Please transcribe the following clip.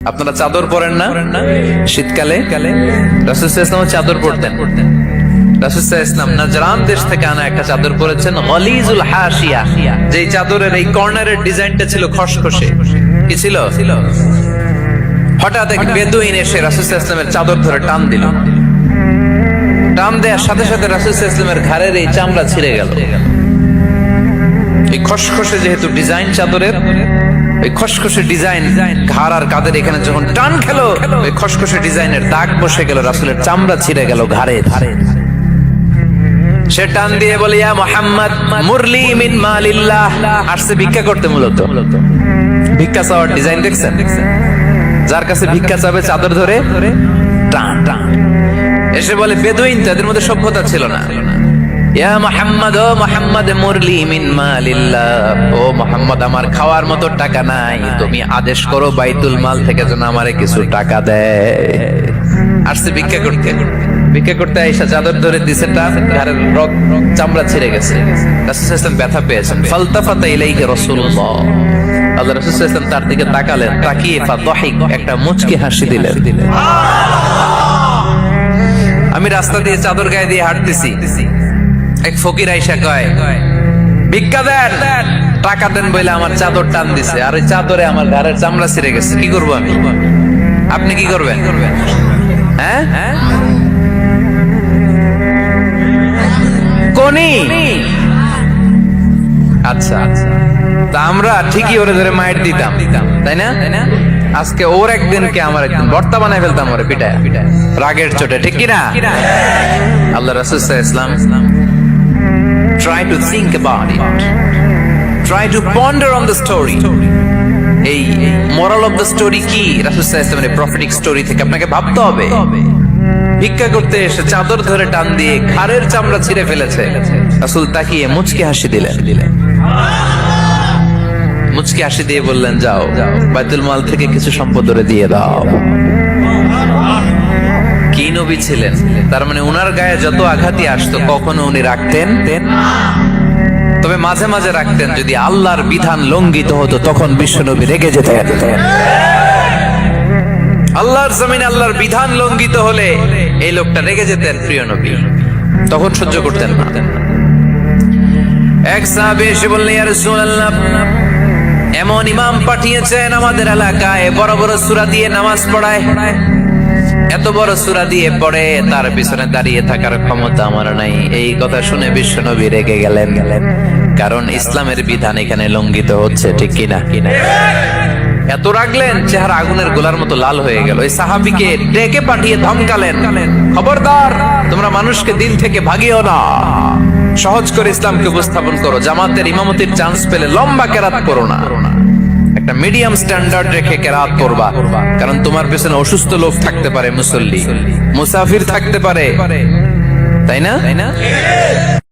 আপনারা চাদর পরেন না? শীতকালে রাসূল সাল্লাল্লাহু আলাইহি ওয়াসাল্লাম চাদর পরতেন। রাসূল সাল্লাল্লাহু আলাইহি ওয়াসাল্লাম নাজরান দেশ থেকে আনা একটা চাদর পরেছেন, গলিজুল হাশিয়া। যেই চাদরের এই কর্নারের ডিজাইনটা ছিল খসখসে। কি ছিল? হঠাৎ এক বেদুইন এসে রাসূল সাল্লাল্লাহু আলাইহি ওয়াসাল্লামের চাদর ধরে টান দিল। টান দেওয়ার সাথে সাথে রাসূল সাল্লাল্লাহু আলাইহি ওয়াসাল্লামের ঘাড়ের এই চামড়া ছিঁড়ে গেল। এই খসখসে যেহেতু ডিজাইন চাদরের, ওই খসখসে ডিজাইন ঘাড় আর কাঁধের এখানে যখন টান খেলো, ওই খসখসে ডিজাইনের দাগ বসে গেল, রাসূলের চামড়া ছিঁড়ে গেল ঘাড়ে। সে টান দিয়ে বলে, ইয়া মুহাম্মদ মুরলি মিন মালিল্লাহ। আসছে ভিক্ষা করতে, মূলত ভিক্ষা চাওয়ার ডিজাইন দেখছেন? যার কাছে ভিক্ষা চাবে চাদর ধরে টান টান এসে বলে, বেদুইন তাদের মধ্যে সভ্যতা ছিল না। ইয়া মুহাম্মদ, ও মুহাম্মদ মুরলি মিন মালিল্লাহ, ও মুহাম্মদ আমার খাওয়ার মতো টাকা নাই, তুমি আদেশ করো বাইতুল মাল থেকে যেন আমারে কিছু টাকা দেয়। আসছে ভিক্ষা করতে, ভিক্ষা করতে আইসা চাদর ধরে দিছে টান, ঘাড়ের চামড়া ছিঁড়ে গেছে। রাসূল সাল্লাল্লাহু আলাইহি ওয়াসাল্লাম ব্যথা পেয়েছেন। ফালতাফাতা ইলাইহি রাসূলুল্লাহ, আল্লাহ রাসূল সাল্লাল্লাহু আলাইহি ওয়াসাল্লাম তার দিকে তাকালেন, তাকিয়ে ফাদাহিক একটা মুচকি হাসি দিলেন। আমি রাস্তা দিয়ে চাদর গায়ে দিয়ে হাঁটতেছি, এক ফকির আইসা কয়, ভিক্ষা দেন, টাকা দেন বলে আমার চাদর টান দিছে, আর ওই চাদরে আমার ঘাড়ের চামড়া ছিঁড়ে গেছে। কি করবো আমি? আপনি কি করবেন? হ্যাঁ, কোনি? আচ্ছা, তা আমরা ঠিকই ওরে ধরে মাইর দিতাম, তাই না? আজকে ওর একদিনকে আমার একদিন ভর্তা বানাই ফেলতাম ওরে পিটায় রাগের চোটে, ঠিক কিনা? আল্লাহ রাসূল সাল্লাল্লাহু আলাইহি ওয়াসাল্লাম try to think about it, try to ponder on the story. এই moral of the story কি? রাসূল সাল্লাল্লাহু আলাইহি ওয়াসাল্লামের প্রফেটিক স্টোরি থেকে আপনাকে ভাবতে হবে। ভিক্ষা করতে এসে চাদর ধরে টান দিয়ে ঘাড়ের চামড়া ছিঁড়ে ফেলেছে, রাসূল তাকিয়ে মুচকি হাসি দিলেন। মুচকি হাসি দিয়ে বললেন, যাও বাইতুল মাল থেকে কিছু সম্পদ ওরে দিয়ে দাও। কি নবী ছিলেন! তার মানে উনার গায়ে যত আঘাতই আসতো কখনো উনি রাখতেন, তবে মাঝে মাঝে রাখতেন। যদি আল্লাহর বিধান লঙ্ঘিত হতো তখন বিশ্ব নবী রেগে যেতেন। আল্লাহর জমিনে আল্লাহর বিধান লঙ্ঘিত হলে এই লোকটা রেগে যেতেন, প্রিয় নবী তখন সহ্য করতেন না। এক সাহাবী এসে বললেন, ইয়া রাসূলুল্লাহ, এমন ইমাম পাঠিয়েছেন আমাদের এলাকায়, বড় বড় সূরা দিয়ে নামাজ পড়ায়, এত বড় সূরা দিয়ে পড়ে, তার পিছনে দাঁড়িয়ে থাকার ক্ষমতা আমার নাই। এই কথা শুনে বিশ্ব নবী রেগে গেলেন, কারণ ইসলামের বিধান এখানে লঙ্ঘিত হচ্ছে, ঠিক কিনা? এত রাগলেন, চেহারা আগুনের গোলার মতো লাল হয়ে গেল। এই সাহাবীকে ডেকে পাঠিয়ে ধমকালেন, খবরদার, তোমরা মানুষকে দিন থেকে ভাগিও না, সহজ করে ইসলামকে উপস্থাপন করো, জামাতের ইমামতির চান্স পেলে লম্বা কেরাত করো না, একটা মিডিয়াম স্ট্যান্ডার্ড রেখে কেরাত করবা, কারণ তোমার পেছনে অসুস্থ লোক থাকতে পারে, মুসল্লি মুসাফির থাকতে পারে, তাই না?